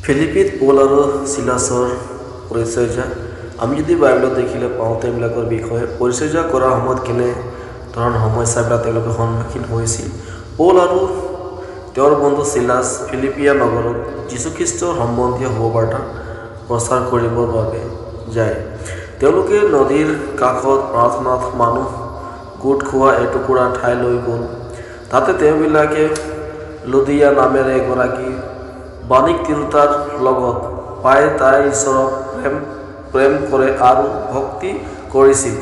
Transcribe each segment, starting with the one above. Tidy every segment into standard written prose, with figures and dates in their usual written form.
ফিলিপিত পৌল আৰু চিলাছৰ পৰিচৰ্যা আমি যদি বাইবেলত দেখিলে পাওঁ তেওঁবিলাকৰ বিষয়ে পৰিচৰ্যা কৰাৰ সময়ত কেনে ধৰণৰ সমস্যাবিলাক তেওঁলোকে সন্মুখীন হৈছিল। পৌল আৰু তেওঁৰ বন্ধু চিলাছ ফিলিপিয়া নগৰত যীশুখ্ৰীষ্টৰ সম্বন্ধীয় সুবাৰ্তা প্ৰচাৰ কৰিবৰ বাবে যায়। তেওঁলোকে নদীৰ কাষত প্ৰাৰ্থনাত মানুহ গোট খোৱা এটুকুৰা ঠাইলৈ গ'ল। তাতে তেওঁবিলাকে লুদিয়া নামেৰে এগৰাকী বাণিক তিৰোতাৰ লগত পাই তাই ঈশ্বৰক প্ৰেম কৰে আৰু ভক্তি কৰিছিল।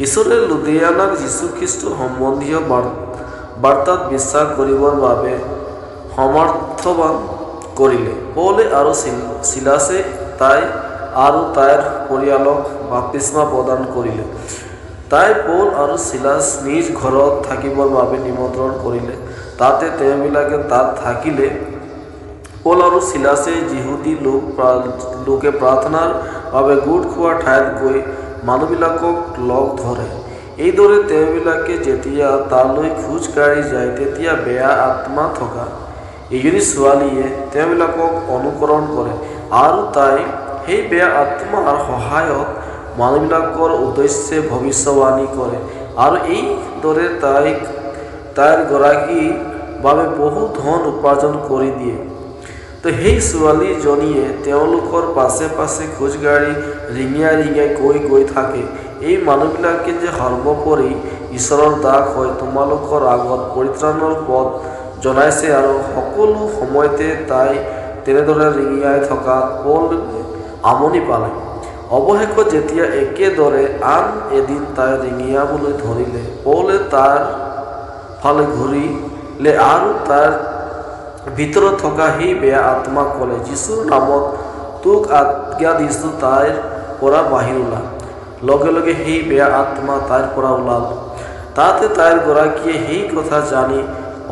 ঈশ্বৰে লুদিয়ানাক যীশুখ্ৰীষ্টৰ সম্বন্ধীয় বাৰ্তাত বিশ্বাস কৰিবৰ বাবে সমৰ্থবান কৰিলে। পৌলে আৰু চিলাছে তাই আৰু তাইৰ পৰিয়ালক বাপ্তিস্মা প্ৰদান কৰিলে। তাই পৌল আৰু চিলাছ নিজ ঘৰত থাকিবৰ বাবে নিমন্ত্ৰণ কৰিলে। তাতে তেওঁবিলাকে তাত থাকিলে। পৌল আৰু চিলাছে যিহুদী লোকে প্ৰাৰ্থনাৰ বাবে গোট খোৱা ঠাইত গৈ মানুহবিলাকক লগ ধৰে। এইদৰে তেওঁবিলাকে যেতিয়া তালৈ খোজ কাঢ়ি যায় তেতিয়া বেয়া আত্মা থকা এজনী ছোৱালীয়ে তেওঁবিলাকক অনুকৰণ কৰে আৰু তাই সেই বেয়া আত্মাৰ সহায়ত মানুহবিলাকৰ উদ্দেশ্যে ভৱিষ্যবাণী কৰে আৰু এইদৰে তাইৰ গৰাকীৰ বাবে বহু ধন উপাৰ্জন কৰি দিয়ে। তো সেই ছোৱালীজনীয়ে তেওঁলোকৰ পাছে পাছে খোজকাঢ়ি ৰিঙিয়াই গৈ থাকে। এই মানুহবিলাকে যে সৰ্বোপৰি ঈশ্বৰৰ দাস হৈ তোমালোকৰ আগত পৰিত্ৰাণৰ পথ জনাইছে আৰু সকলো সময়তে তাই তেনেদৰে ৰিঙিয়াই থকাত পৌলে আমনি পালে। অৱশেষত যেতিয়া একেদৰে আন এদিন তাই ৰিঙিয়াবলৈ ধৰিলে, পৌলে তাৰ ফালে ঘূৰিলে আৰু তাৰ ভিতৰত থকা সেই বেয়া আত্মাক ক'লে, যীশুৰ নামত তোক আজ্ঞা দিছোঁ, তাইৰ পৰা বাহিৰ ওলা। লগে লগে সেই বেয়া আত্মা তাইৰ পৰা ওলাল। তাতে তাইৰ গৰাকীয়ে সেই কথা জানি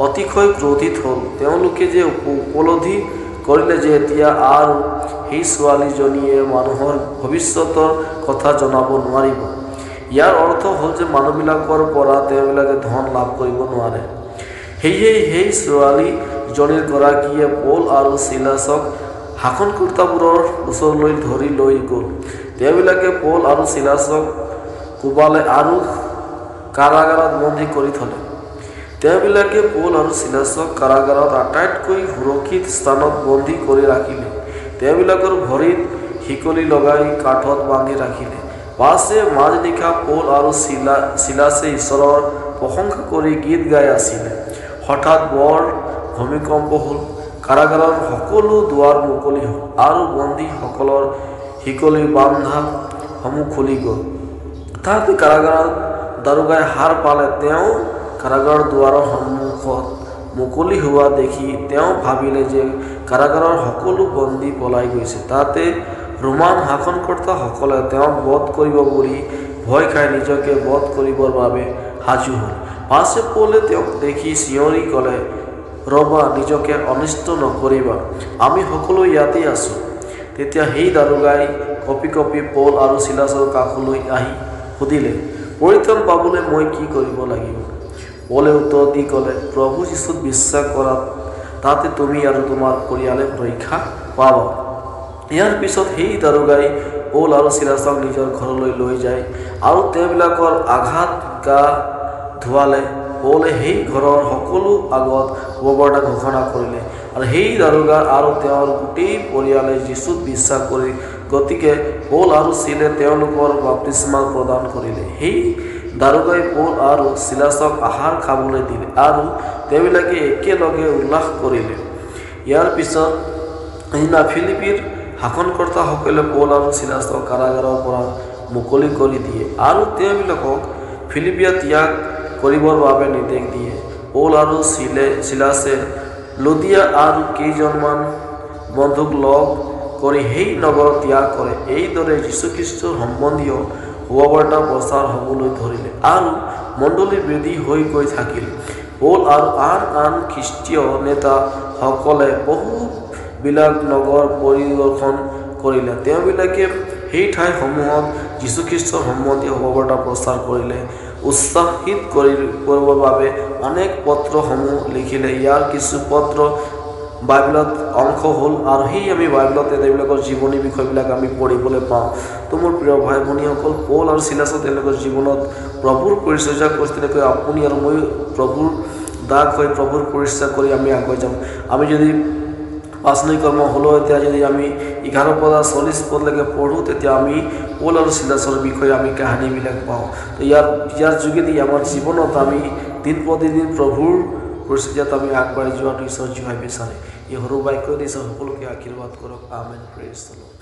অতিশয় ক্ৰোধিত হ'ল। তেওঁলোকে যে উপলব্ধি কৰিলে যে এতিয়া আৰু সেই ছোৱালীজনীয়ে মানুহৰ ভৱিষ্যতৰ কথা জনাব নোৱাৰিব। ইয়াৰ অৰ্থ হ'ল যে মানুহবিলাকৰ পৰা তেওঁবিলাকে ধন লাভ কৰিব নোৱাৰে। সেয়ে সেই ছোৱালীজনীৰ গৰাকীয়ে পৌল আৰু চিলাছক শাসনকৰ্তাবোৰৰ ওচৰলৈ ধৰি লৈ গ'ল। তেওঁবিলাকে পৌল আৰু চিলাছক কোবালে আৰু কাৰাগাৰত বন্দী কৰি থলে। তেওঁবিলাকে পৌল আৰু চিলাছক কাৰাগাৰত আটাইতকৈ সুৰক্ষিত স্থানত বন্দী কৰি ৰাখিলে। তেওঁবিলাকৰ ভৰিত শিকলি লগাই কাঠত বান্ধি ৰাখিলে। পাছে মাজনিশা পৌল আৰু চিলাছে ঈশ্বৰৰ প্ৰশংসা কৰি গীত গাই আছিলে। হঠাৎ বৰ ভূমিকম্প হ'ল। কাৰাগাৰৰ সকলো দুৱাৰ মুকলি হ'ল আৰু বন্দীসকলৰ শিকলি বান্ধাসমূহ খুলি গ'ল। তাতে কাৰাগাৰৰ দাৰোগাই সাৰ পালে। তেওঁ কাৰাগাৰৰ দুৱাৰৰ সন্মুখত মুকলি হোৱা দেখি তেওঁ ভাবিলে যে কাৰাগাৰৰ সকলো বন্দী পলাই গৈছে। তাতে ৰোমান শাসনকৰ্তাসকলে তেওঁক বধ কৰিব বুলি ভয় খাই নিজকে বধ কৰিবৰ বাবে সাজু হ'ল। পাছে পৌলে তেওঁক দেখি চিঞৰি ক'লে, ৰ'বা, নিজকে অনিষ্ট নকৰিবা, আমি সকলো ইয়াতেই আছোঁ। তেতিয়া সেই দাৰোগাই কঁপি কঁপি পৌল আৰু চিলাছৰ কাষলৈ আহি সুধিলে, পৰিত্ৰাণ পাবলৈ মই কি কৰিব লাগিব? পৌলে উত্তৰ দি ক'লে, প্ৰভু যীশুত বিশ্বাস কৰা, তাতে তুমি আৰু তোমাৰ পৰিয়ালে ৰক্ষা পাবা। ইয়াৰ পিছত সেই দাৰোগাই পৌল আৰু চিলাছক নিজৰ ঘৰলৈ লৈ যায় আৰু তেওঁবিলাকৰ আঘাত গা ধুৱালে। পৌলে সেই ঘৰৰ সকলো আগত সুবাৰ্তা ঘোষণা কৰিলে আৰু সেই দাৰোগা আৰু তেওঁৰ গোটেই পৰিয়ালে যীশুত বিশ্বাস কৰি গতিকে পৌল আৰু চিলে তেওঁলোকৰ বাপ্তিস্মা প্ৰদান কৰিলে। সেই দাৰোগাই পৌল আৰু চিলাছক আহাৰ খাবলৈ দিলে আৰু তেওঁবিলাকে একেলগে উল্লাস কৰিলে। ইয়াৰ পিছত সেইদিনা ফিলিপিৰ শাসনকৰ্তাসকলে পৌল আৰু চিলাছক কাৰাগাৰৰ পৰা মুকলি কৰি দিয়ে আৰু তেওঁবিলাকক ফিলিপিয়া ত্যাগ কৰিবৰ বাবে নিৰ্দেশ দিয়ে। পৌল আৰু চিলাছে লুদিয়া আৰু কেইজনমান বন্ধুক লগ কৰি সেই নগৰ ত্যাগ কৰে। এইদৰে যীশুখ্ৰীষ্টৰ সম্বন্ধীয় সুবাৰ্তা প্ৰচাৰ হ'বলৈ ধৰিলে আৰু মণ্ডলী বৃদ্ধি হৈ গৈ থাকিল। পৌল আৰু আন খ্ৰীষ্টীয় নেতাসকলে বহুবিলাক নগৰ পৰিদৰ্শন কৰিলে। তেওঁবিলাকে সেই ঠাইসমূহত যীশুখ্ৰীষ্টৰ সম্বন্ধীয় সুবাৰ্তা প্ৰচাৰ কৰিলে। উৎসাহিত কৰিবৰ বাবে অনেক পত্ৰসমূহ লিখিলে। ইয়াৰ কিছু পত্ৰ বাইবেলত অংশ হ'ল আৰু সেই আমি বাইবেলত তেওঁলোকৰ জীৱনী বিষয়বিলাক আমি পঢ়িবলৈ পাওঁ। তো মোৰ প্ৰিয় ভাই ভনীসকল, পৌল আৰু চিলাছে তেওঁলোকৰ জীৱনত প্ৰভুৰ পৰিচৰ্যা কৰিছে। তেনেকৈ আপুনি আৰু মই প্ৰভুৰ দাস হৈ প্ৰভুৰ পৰিচৰ্যা কৰি আমি আগুৱাই যাম। আমি যদি 5 নং কৰ্ম হ'লেও এতিয়া যদি আমি 11 পৰা 40 পদলৈকে পঢ়োঁ, তেতিয়া আমি পৌল আৰু চিলাছৰ বিষয়ে আমি কাহিনীবিলাক পাওঁ। তো ইয়াৰ যোগেদি আমাৰ জীৱনত আমি দিন প্ৰতিদিন প্ৰভুৰ পৰিচৰ্যাত আমি আগবাঢ়ি যোৱাটো ঈশ্বৰ জীৱাই বিচাৰে। এই সৰু বাক্য দিছে সকলোকে আশীৰ্বাদ কৰক। আমেন। Praise the lord.